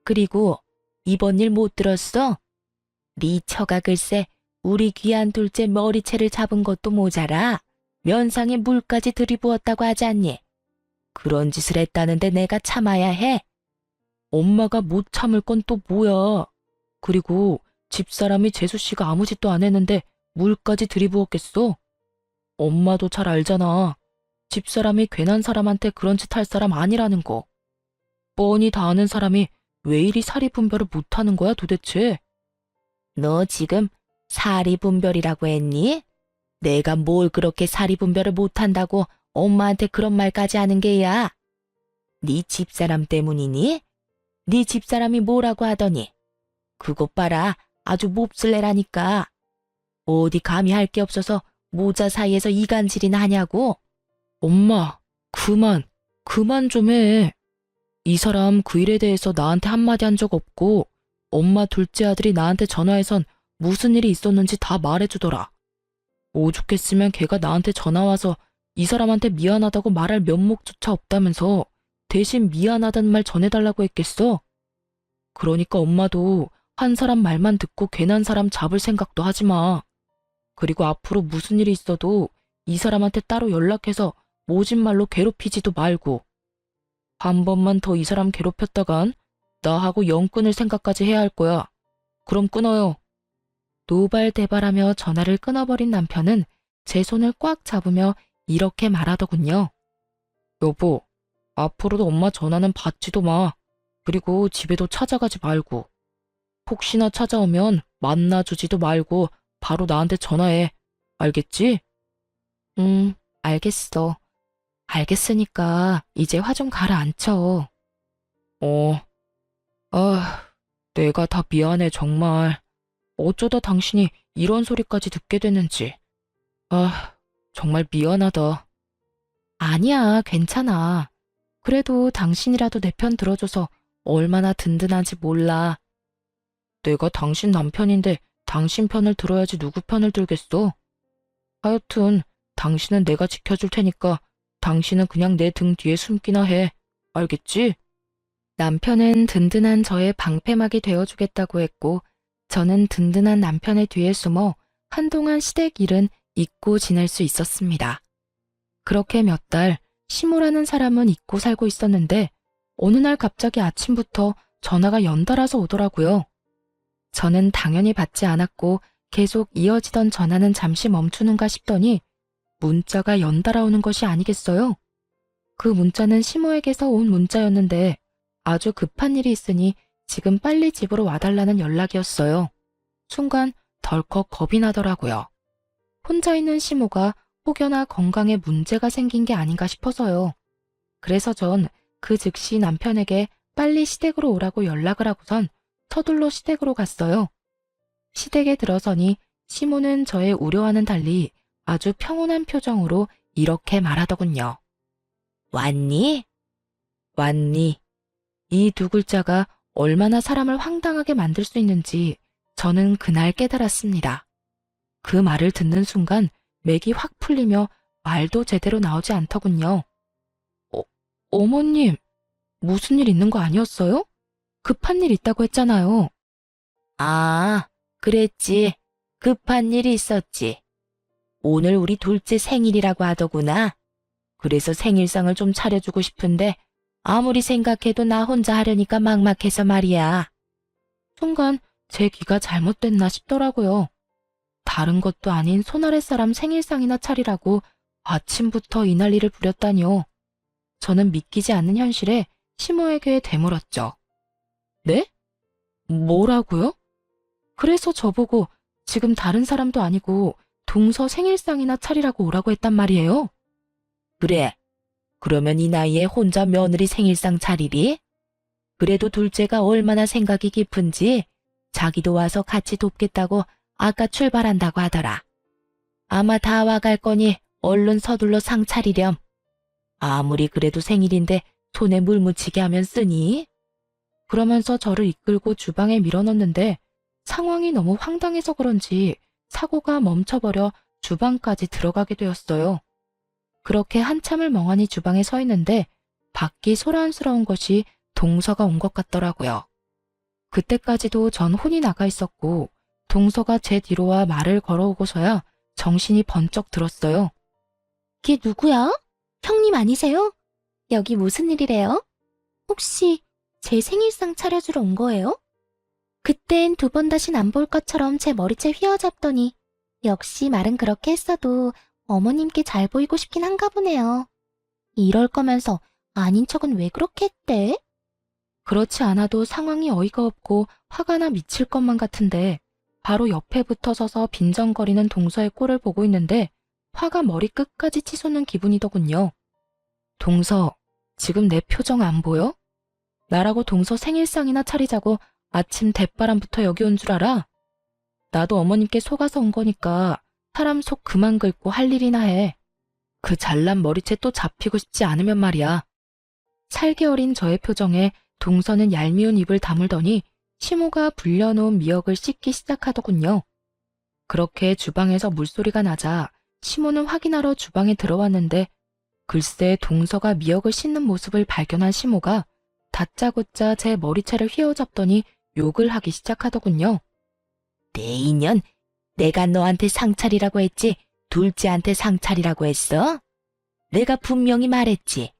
Speaker 1: 그리고 이번 일 못 들었어? 네 처가 글쎄 우리 귀한 둘째 머리채를 잡은 것도 모자라 면상에 물까지 들이부었다고 하지 않니? 그런 짓을 했다는데 내가 참아야 해? 엄마가 못 참을 건 또 뭐야? 그리고 집사람이 재수씨가 아무 짓도 안 했는데 물까지 들이부었겠어? 엄마도 잘 알잖아. 집사람이 괜한 사람한테 그런 짓 할 사람 아니라는 거. 뻔히 다 아는 사람이 왜 이리 사리분별을 못하는 거야 도대체? 너 지금 사리분별이라고 했니? 내가 뭘 그렇게 사리분별을 못한다고 엄마한테 그런 말까지 하는 게야? 네 집사람 때문이니? 네 집사람이 뭐라고 하더니? 그것 봐라, 아주 몹쓸래라니까. 어디 감히 할 게 없어서 모자 사이에서 이간질이나 하냐고? 엄마, 그만 좀 해. 이 사람 그 일에 대해서 나한테 한마디 한 적 없고 엄마 둘째 아들이 나한테 전화해선 무슨 일이 있었는지 다 말해주더라. 오죽했으면 걔가 나한테 전화와서 이 사람한테 미안하다고 말할 면목조차 없다면서 대신 미안하다는 말 전해달라고 했겠어? 그러니까 엄마도 한 사람 말만 듣고 괜한 사람 잡을 생각도 하지 마. 그리고 앞으로 무슨 일이 있어도 이 사람한테 따로 연락해서 모진 말로 괴롭히지도 말고. 한 번만 더 이 사람 괴롭혔다간 나하고 영 끊을 생각까지 해야 할 거야. 그럼 끊어요. 노발대발하며 전화를 끊어버린 남편은 제 손을 꽉 잡으며 이렇게 말하더군요. 여보, 앞으로도 엄마 전화는 받지도 마. 그리고 집에도 찾아가지 말고. 혹시나 찾아오면 만나주지도 말고 바로 나한테 전화해. 알겠지? 알겠어. 알겠으니까 이제 화 좀 가라앉혀. 내가 다 미안해 정말. 어쩌다 당신이 이런 소리까지 듣게 됐는지. 정말 미안하다. 아니야, 괜찮아. 그래도 당신이라도 내 편 들어줘서 얼마나 든든한지 몰라. 내가 당신 남편인데 당신 편을 들어야지 누구 편을 들겠어? 하여튼 당신은 내가 지켜줄 테니까 당신은 그냥 내 등 뒤에 숨기나 해. 알겠지? 남편은 든든한 저의 방패막이 되어주겠다고 했고, 저는 든든한 남편의 뒤에 숨어 한동안 시댁 일은 잊고 지낼 수 있었습니다. 그렇게 몇 달 시모라는 사람은 잊고 살고 있었는데 어느 날 갑자기 아침부터 전화가 연달아서 오더라고요. 저는 당연히 받지 않았고 계속 이어지던 전화는 잠시 멈추는가 싶더니 문자가 연달아 오는 것이 아니겠어요? 그 문자는 시모에게서 온 문자였는데 아주 급한 일이 있으니 지금 빨리 집으로 와달라는 연락이었어요. 순간 덜컥 겁이 나더라고요. 혼자 있는 시모가 혹여나 건강에 문제가 생긴 게 아닌가 싶어서요. 그래서 전 그 즉시 남편에게 빨리 시댁으로 오라고 연락을 하고선 서둘러 시댁으로 갔어요. 시댁에 들어서니 시모는 저의 우려와는 달리 아주 평온한 표정으로 이렇게 말하더군요. 왔니? 왔니? 이 두 글자가 얼마나 사람을 황당하게 만들 수 있는지 저는 그날 깨달았습니다. 그 말을 듣는 순간 맥이 확 풀리며 말도 제대로 나오지 않더군요. 어머님, 무슨 일 있는 거 아니었어요? 급한 일 있다고 했잖아요. 아, 그랬지. 급한 일이 있었지. 오늘 우리 둘째 생일이라고 하더구나. 그래서 생일상을 좀 차려주고 싶은데 아무리 생각해도 나 혼자 하려니까 막막해서 말이야. 순간 제 귀가 잘못됐나 싶더라고요. 다른 것도 아닌 손아랫 사람 생일상이나 차리라고 아침부터 이 난리를 부렸다니요. 저는 믿기지 않는 현실에 시모에게 되물었죠. 네? 뭐라고요? 그래서 저보고 지금 다른 사람도 아니고 동서 생일상이나 차리라고 오라고 했단 말이에요. 그래. 그러면 이 나이에 혼자 며느리 생일상 차리리? 그래도 둘째가 얼마나 생각이 깊은지 자기도 와서 같이 돕겠다고 아까 출발한다고 하더라. 아마 다 와갈 거니 얼른 서둘러 상 차리렴. 아무리 그래도 생일인데 손에 물 묻히게 하면 쓰니? 그러면서 저를 이끌고 주방에 밀어넣는데 상황이 너무 황당해서 그런지 사고가 멈춰버려 주방까지 들어가게 되었어요. 그렇게 한참을 멍하니 주방에 서 있는데 밖이 소란스러운 것이 동서가 온 것 같더라고요. 그때까지도 전 혼이 나가 있었고 동서가 제 뒤로 와 말을 걸어오고서야 정신이 번쩍 들었어요.
Speaker 2: 걔 누구야? 형님 아니세요? 여기 무슨 일이래요? 혹시 제 생일상 차려주러 온 거예요? 그땐 두 번 다신 안 볼 것처럼 제 머리채 휘어잡더니 역시 말은 그렇게 했어도 어머님께 잘 보이고 싶긴 한가 보네요. 이럴 거면서 아닌 척은 왜 그렇게 했대?
Speaker 1: 그렇지 않아도 상황이 어이가 없고 화가 나 미칠 것만 같은데 바로 옆에 붙어 서서 빈정거리는 동서의 꼴을 보고 있는데 화가 머리 끝까지 치솟는 기분이더군요. 동서, 지금 내 표정 안 보여? 나라고 동서 생일상이나 차리자고 아침 대바람부터 여기 온 줄 알아? 나도 어머님께 속아서 온 거니까 사람 속 그만 긁고 할 일이나 해. 그 잘난 머리채 또 잡히고 싶지 않으면 말이야. 살기 어린 저의 표정에 동서는 얄미운 입을 다물더니 시모가 불려놓은 미역을 씻기 시작하더군요. 그렇게 주방에서 물소리가 나자 시모는 확인하러 주방에 들어왔는데 글쎄 동서가 미역을 씻는 모습을 발견한 시모가 다짜고짜 제 머리채를 휘어잡더니 욕을 하기 시작하더군요. 내 인연, 내가 너한테 상차리라고 했지 둘째한테 상차리라고 했어? 내가 분명히 말했지.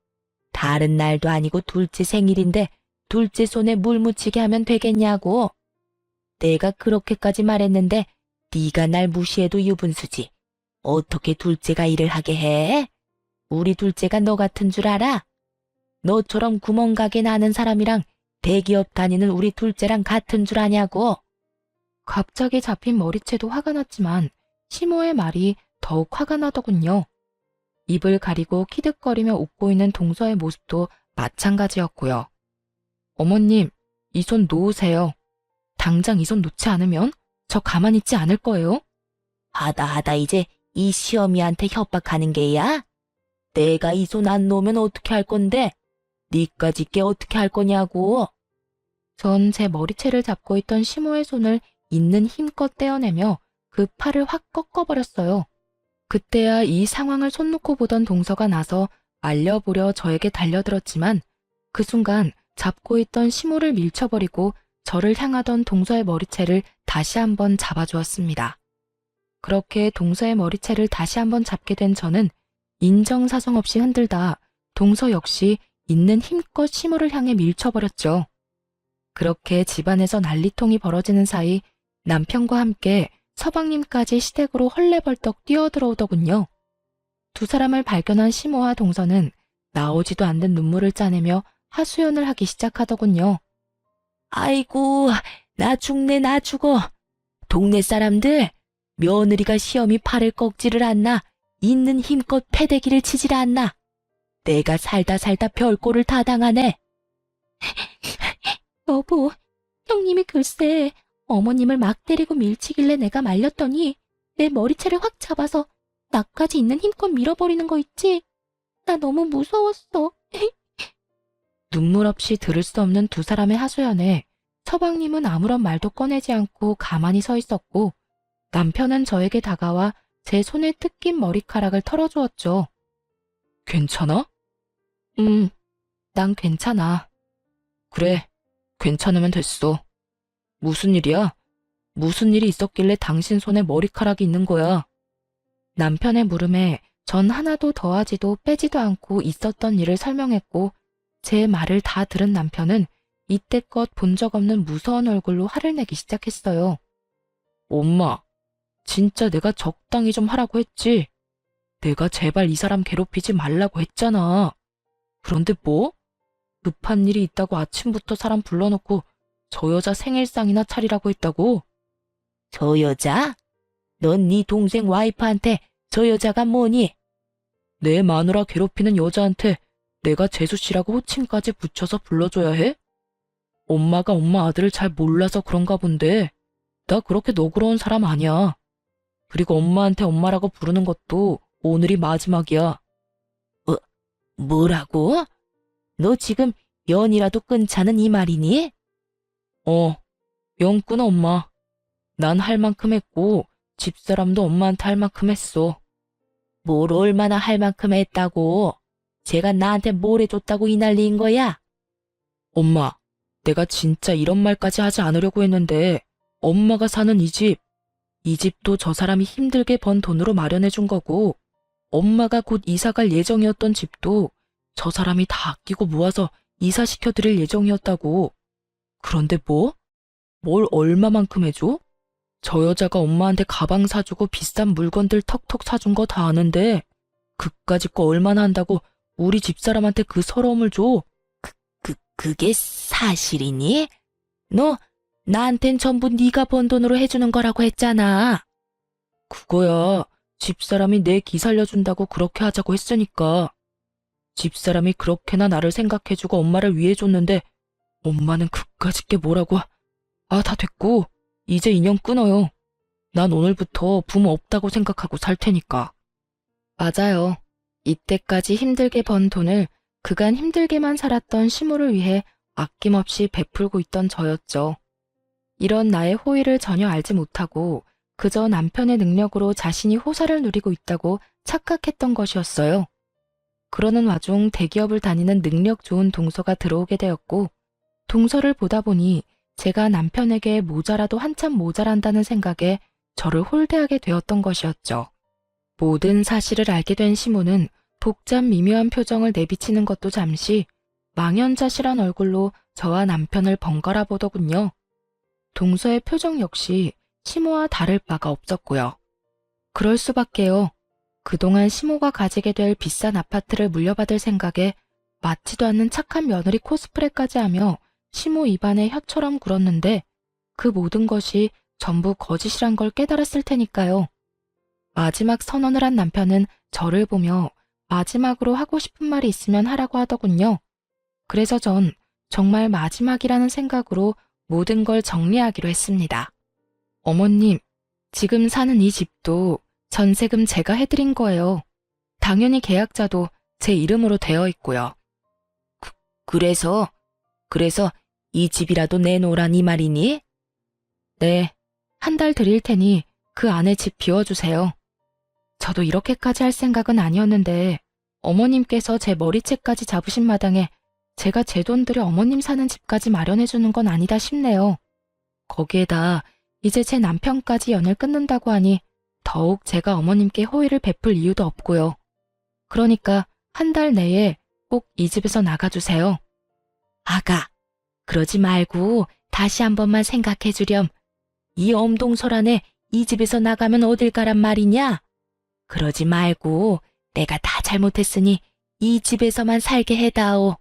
Speaker 1: 다른 날도 아니고 둘째 생일인데 둘째 손에 물 묻히게 하면 되겠냐고. 내가 그렇게까지 말했는데 네가 날 무시해도 유분수지. 어떻게 둘째가 일을 하게 해? 우리 둘째가 너 같은 줄 알아? 너처럼 구멍가게 나는 사람이랑 대기업 다니는 우리 둘째랑 같은 줄 아냐고. 갑자기 잡힌 머리채도 화가 났지만 시모의 말이 더욱 화가 나더군요. 입을 가리고 키득거리며 웃고 있는 동서의 모습도 마찬가지였고요. 어머님, 이 손 놓으세요. 당장 이 손 놓지 않으면 저 가만히 있지 않을 거예요. 하다 이제 이 시어미한테 협박하는 게야? 내가 이 손 안 놓으면 어떻게 할 건데? 니까짓 게 어떻게 할 거냐고. 전 제 머리채를 잡고 있던 시모의 손을 있는 힘껏 떼어내며 그 팔을 확 꺾어버렸어요. 그때야 이 상황을 손 놓고 보던 동서가 나서 말려보려 저에게 달려들었지만 그 순간 잡고 있던 시모를 밀쳐버리고 저를 향하던 동서의 머리채를 다시 한번 잡아주었습니다. 그렇게 동서의 머리채를 다시 한번 잡게 된 저는 인정사정 없이 흔들다 동서 역시 있는 힘껏 시모를 향해 밀쳐버렸죠. 그렇게 집안에서 난리통이 벌어지는 사이 남편과 함께 서방님까지 시댁으로 헐레벌떡 뛰어들어오더군요. 두 사람을 발견한 시모와 동서는 나오지도 않는 눈물을 짜내며 하소연을 하기 시작하더군요. 아이고, 나 죽네, 나 죽어. 동네 사람들, 며느리가 시어미 팔을 꺾지를 않나, 있는 힘껏 패대기를 치질 않나. 내가 살다 별꼴을 다 당하네.
Speaker 2: 여보, 형님이 글쎄 어머님을 막 때리고 밀치길래 내가 말렸더니 내 머리채를 확 잡아서 나까지 있는 힘껏 밀어버리는 거 있지? 나 너무 무서웠어.
Speaker 1: 눈물 없이 들을 수 없는 두 사람의 하소연에 서방님은 아무런 말도 꺼내지 않고 가만히 서 있었고 남편은 저에게 다가와 제 손에 뜯긴 머리카락을 털어주었죠. 괜찮아? 난 괜찮아. 그래, 괜찮으면 됐어. 무슨 일이야? 무슨 일이 있었길래 당신 손에 머리카락이 있는 거야? 남편의 물음에 전 하나도 더하지도 빼지도 않고 있었던 일을 설명했고 제 말을 다 들은 남편은 이때껏 본 적 없는 무서운 얼굴로 화를 내기 시작했어요. 엄마, 진짜 내가 적당히 좀 하라고 했지? 내가 제발 이 사람 괴롭히지 말라고 했잖아. 그런데 뭐? 급한 일이 있다고 아침부터 사람 불러놓고 저 여자 생일상이나 차리라고 했다고? 저 여자? 넌 네 동생 와이프한테 저 여자가 뭐니? 내 마누라 괴롭히는 여자한테 내가 재수씨라고 호칭까지 붙여서 불러줘야 해? 엄마가 엄마 아들을 잘 몰라서 그런가 본데 나 그렇게 너그러운 사람 아니야. 그리고 엄마한테 엄마라고 부르는 것도 오늘이 마지막이야. 뭐라고? 너 지금 연이라도 끊자는 이 말이니? 연 끊어 엄마. 난 할 만큼 했고 집사람도 엄마한테 할 만큼 했어. 뭘 얼마나 할 만큼 했다고? 제가 나한테 뭘 해줬다고 이 난리인 거야? 엄마, 내가 진짜 이런 말까지 하지 않으려고 했는데 엄마가 사는 이 집도 저 사람이 힘들게 번 돈으로 마련해 준 거고 엄마가 곧 이사갈 예정이었던 집도 저 사람이 다 아끼고 모아서 이사시켜 드릴 예정이었다고. 그런데 뭐? 뭘 얼마만큼 해줘? 저 여자가 엄마한테 가방 사주고 비싼 물건들 턱턱 사준 거 다 아는데 그까짓 거 얼마나 한다고 우리 집사람한테 그 서러움을 줘? 그게 사실이니? 너 나한텐 전부 네가 번 돈으로 해주는 거라고 했잖아. 그거야. 집사람이 내 기 살려준다고 그렇게 하자고 했으니까. 집사람이 그렇게나 나를 생각해주고 엄마를 위해줬는데 엄마는 그까짓 게 뭐라고. 다 됐고 이제 인연 끊어요. 난 오늘부터 부모 없다고 생각하고 살 테니까. 맞아요. 이때까지 힘들게 번 돈을 그간 힘들게만 살았던 시모를 위해 아낌없이 베풀고 있던 저였죠. 이런 나의 호의를 전혀 알지 못하고 그저 남편의 능력으로 자신이 호사를 누리고 있다고 착각했던 것이었어요. 그러는 와중 대기업을 다니는 능력 좋은 동서가 들어오게 되었고 동서를 보다 보니 제가 남편에게 모자라도 한참 모자란다는 생각에 저를 홀대하게 되었던 것이었죠. 모든 사실을 알게 된 시모는 복잡 미묘한 표정을 내비치는 것도 잠시 망연자실한 얼굴로 저와 남편을 번갈아 보더군요. 동서의 표정 역시 시모와 다를 바가 없었고요. 그럴 수밖에요. 그동안 시모가 가지게 될 비싼 아파트를 물려받을 생각에 맞지도 않는 착한 며느리 코스프레까지 하며 시모 입안에 혀처럼 굴었는데 그 모든 것이 전부 거짓이란 걸 깨달았을 테니까요. 마지막 선언을 한 남편은 저를 보며 마지막으로 하고 싶은 말이 있으면 하라고 하더군요. 그래서 전 정말 마지막이라는 생각으로 모든 걸 정리하기로 했습니다. 어머님, 지금 사는 이 집도 전세금 제가 해드린 거예요. 당연히 계약자도 제 이름으로 되어 있고요. 그래서 이 집이라도 내놓으란 이 말이니? 네, 한 달 드릴 테니 그 안에 집 비워주세요. 저도 이렇게까지 할 생각은 아니었는데 어머님께서 제 머리채까지 잡으신 마당에 제가 제 돈 들여 어머님 사는 집까지 마련해주는 건 아니다 싶네요. 거기에다 이제 제 남편까지 연을 끊는다고 하니 더욱 제가 어머님께 호의를 베풀 이유도 없고요. 그러니까 한 달 내에 꼭 이 집에서 나가주세요. 아가, 그러지 말고 다시 한 번만 생각해 주렴. 이 엄동설 안에 이 집에서 나가면 어딜 가란 말이냐? 그러지 말고 내가 다 잘못했으니 이 집에서만 살게 해다오.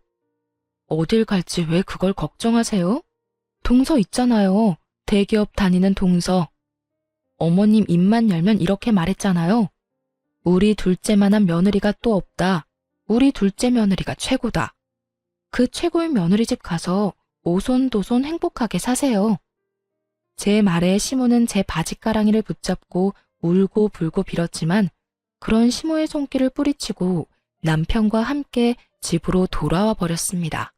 Speaker 1: 어딜 갈지 왜 그걸 걱정하세요? 동서 있잖아요. 대기업 다니는 동서. 어머님 입만 열면 이렇게 말했잖아요. 우리 둘째만한 며느리가 또 없다. 우리 둘째 며느리가 최고다. 그 최고의 며느리 집 가서 오손도손 행복하게 사세요. 제 말에 시모는 제 바지가랑이를 붙잡고 울고 불고 빌었지만 그런 시모의 손길을 뿌리치고 남편과 함께 집으로 돌아와 버렸습니다.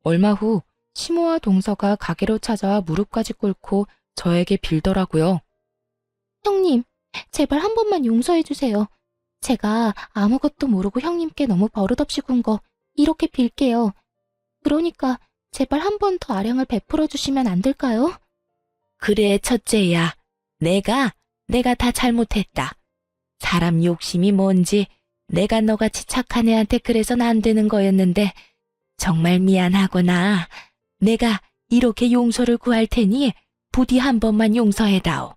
Speaker 1: 얼마 후 시모와 동서가 가게로 찾아와 무릎까지 꿇고 저에게 빌더라고요.
Speaker 2: 형님, 제발 한 번만 용서해 주세요. 제가 아무것도 모르고 형님께 너무 버릇없이 군 거 이렇게 빌게요. 그러니까 제발 한 번 더 아량을 베풀어 주시면 안 될까요?
Speaker 1: 그래, 첫째야. 내가 다 잘못했다. 사람 욕심이 뭔지 내가 너같이 착한 애한테 그래선 안 되는 거였는데 정말 미안하구나. 내가 이렇게 용서를 구할 테니 부디 한 번만 용서해다오.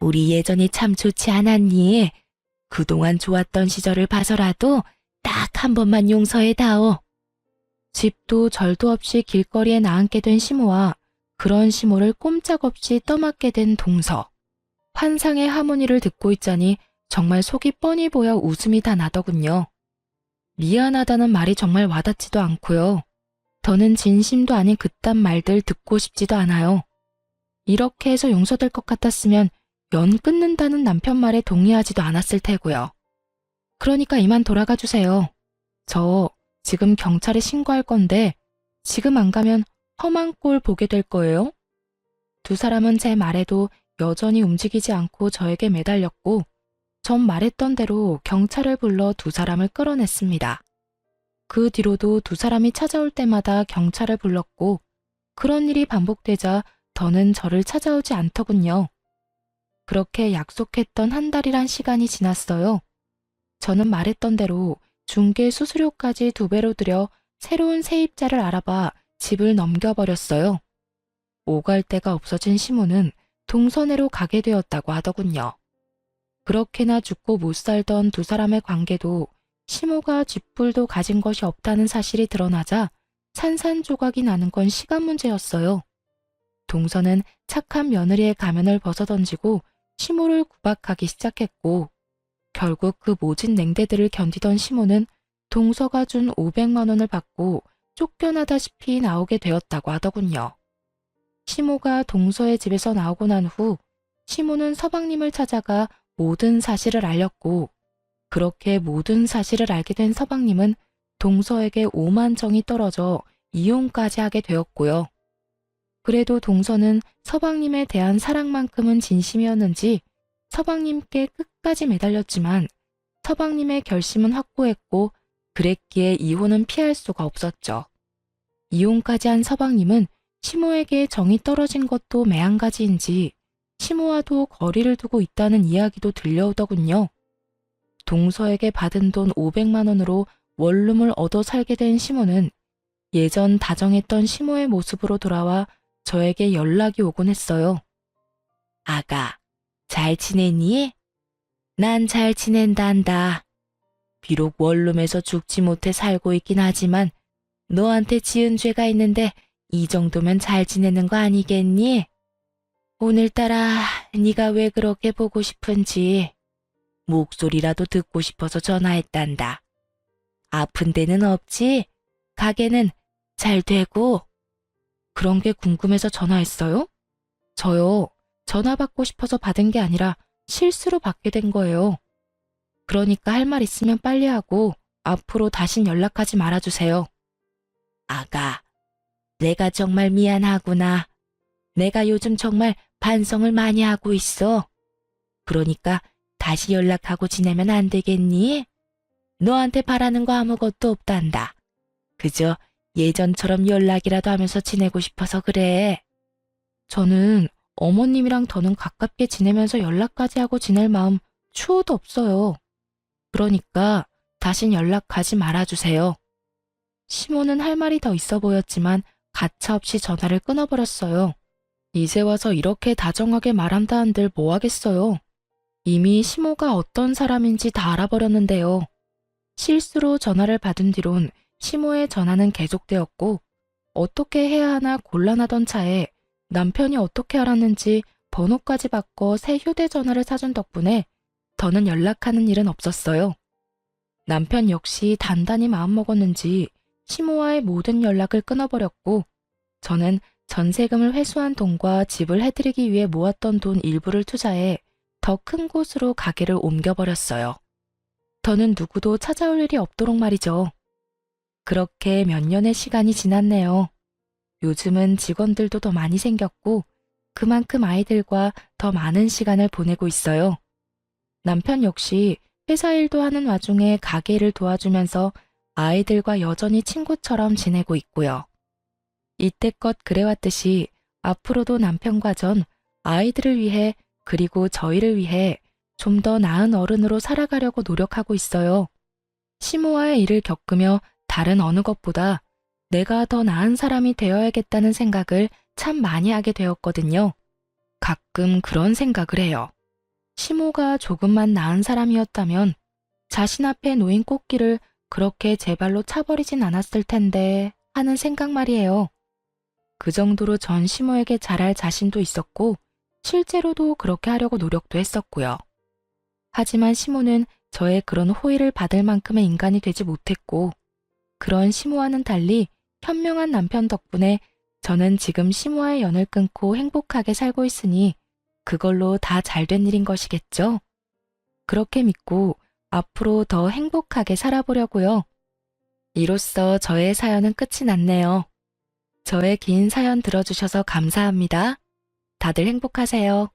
Speaker 1: 우리 예전이 참 좋지 않았니? 그동안 좋았던 시절을 봐서라도 딱 한 번만 용서해다오. 집도 절도 없이 길거리에 나앉게 된 시모와 그런 시모를 꼼짝없이 떠맡게 된 동서. 환상의 하모니를 듣고 있자니 정말 속이 뻔히 보여 웃음이 다 나더군요. 미안하다는 말이 정말 와닿지도 않고요. 더는 진심도 아닌 그딴 말들 듣고 싶지도 않아요. 이렇게 해서 용서될 것 같았으면 연 끊는다는 남편 말에 동의하지도 않았을 테고요. 그러니까 이만 돌아가 주세요. 저 지금 경찰에 신고할 건데 지금 안 가면 험한 꼴 보게 될 거예요. 두 사람은 제 말에도 여전히 움직이지 않고 저에게 매달렸고 전 말했던 대로 경찰을 불러 두 사람을 끌어냈습니다. 그 뒤로도 두 사람이 찾아올 때마다 경찰을 불렀고 그런 일이 반복되자 더는 저를 찾아오지 않더군요. 그렇게 약속했던 한 달이란 시간이 지났어요. 저는 말했던 대로 중개 수수료까지 2배로 들여 새로운 세입자를 알아봐 집을 넘겨버렸어요. 오갈 데가 없어진 시모는 동서내로 가게 되었다고 하더군요. 그렇게나 죽고 못 살던 두 사람의 관계도 시모가 쥐뿔도 가진 것이 없다는 사실이 드러나자 산산조각이 나는 건 시간 문제였어요. 동서는 착한 며느리의 가면을 벗어던지고 시모를 구박하기 시작했고 결국 그 모진 냉대들을 견디던 시모는 동서가 준 500만 원을 받고 쫓겨나다시피 나오게 되었다고 하더군요. 시모가 동서의 집에서 나오고 난 후 시모는 서방님을 찾아가 모든 사실을 알렸고 그렇게 모든 사실을 알게 된 서방님은 동서에게 오만정이 떨어져 이혼까지 하게 되었고요. 그래도 동서는 서방님에 대한 사랑만큼은 진심이었는지 서방님께 끝까지 매달렸지만 서방님의 결심은 확고했고 그랬기에 이혼은 피할 수가 없었죠. 이혼까지 한 서방님은 시모에게 정이 떨어진 것도 매한가지인지 시모와도 거리를 두고 있다는 이야기도 들려오더군요. 동서에게 받은 돈 500만 원으로 원룸을 얻어 살게 된 시모는 예전 다정했던 시모의 모습으로 돌아와 저에게 연락이 오곤 했어요. 아가, 잘 지냈니? 난 잘 지낸단다. 비록 원룸에서 죽지 못해 살고 있긴 하지만 너한테 지은 죄가 있는데 이 정도면 잘 지내는 거 아니겠니? 오늘따라 네가 왜 그렇게 보고 싶은지 목소리라도 듣고 싶어서 전화했단다. 아픈 데는 없지? 가게는 잘 되고? 그런 게 궁금해서 전화했어요? 저요, 전화 받고 싶어서 받은 게 아니라 실수로 받게 된 거예요. 그러니까 할 말 있으면 빨리 하고 앞으로 다신 연락하지 말아주세요. 아가, 내가 정말 미안하구나. 내가 요즘 정말 반성을 많이 하고 있어. 그러니까 다시 연락하고 지내면 안 되겠니? 너한테 바라는 거 아무것도 없단다. 그저 예전처럼 연락이라도 하면서 지내고 싶어서 그래. 저는 어머님이랑 더는 가깝게 지내면서 연락까지 하고 지낼 마음 추호도 없어요. 그러니까 다신 연락하지 말아주세요. 시모는 할 말이 더 있어 보였지만 가차없이 전화를 끊어버렸어요. 이제 와서 이렇게 다정하게 말한다 한들 뭐 하겠어요. 이미 시모가 어떤 사람인지 다 알아버렸는데요. 실수로 전화를 받은 뒤론 시모의 전화는 계속되었고 어떻게 해야 하나 곤란하던 차에 남편이 어떻게 알았는지 번호까지 바꿔 새 휴대전화를 사준 덕분에 더는 연락하는 일은 없었어요. 남편 역시 단단히 마음먹었는지 시모와의 모든 연락을 끊어버렸고 저는 전세금을 회수한 돈과 집을 해드리기 위해 모았던 돈 일부를 투자해 더 큰 곳으로 가게를 옮겨버렸어요. 더는 누구도 찾아올 일이 없도록 말이죠. 그렇게 몇 년의 시간이 지났네요. 요즘은 직원들도 더 많이 생겼고 그만큼 아이들과 더 많은 시간을 보내고 있어요. 남편 역시 회사 일도 하는 와중에 가게 일을 도와주면서 아이들과 여전히 친구처럼 지내고 있고요. 이때껏 그래왔듯이 앞으로도 남편과 전 아이들을 위해 그리고 저희를 위해 좀 더 나은 어른으로 살아가려고 노력하고 있어요. 시모와의 일을 겪으며 다른 어느 것보다 내가 더 나은 사람이 되어야겠다는 생각을 참 많이 하게 되었거든요. 가끔 그런 생각을 해요. 시모가 조금만 나은 사람이었다면 자신 앞에 놓인 꽃길을 그렇게 제 발로 차버리진 않았을 텐데 하는 생각 말이에요. 그 정도로 전 시모에게 잘할 자신도 있었고 실제로도 그렇게 하려고 노력도 했었고요. 하지만 시모는 저의 그런 호의를 받을 만큼의 인간이 되지 못했고 그런 시모와는 달리 현명한 남편 덕분에 저는 지금 시모와의 연을 끊고 행복하게 살고 있으니 그걸로 다 잘된 일인 것이겠죠? 그렇게 믿고 앞으로 더 행복하게 살아보려고요. 이로써 저의 사연은 끝이 났네요. 저의 긴 사연 들어주셔서 감사합니다. 다들 행복하세요.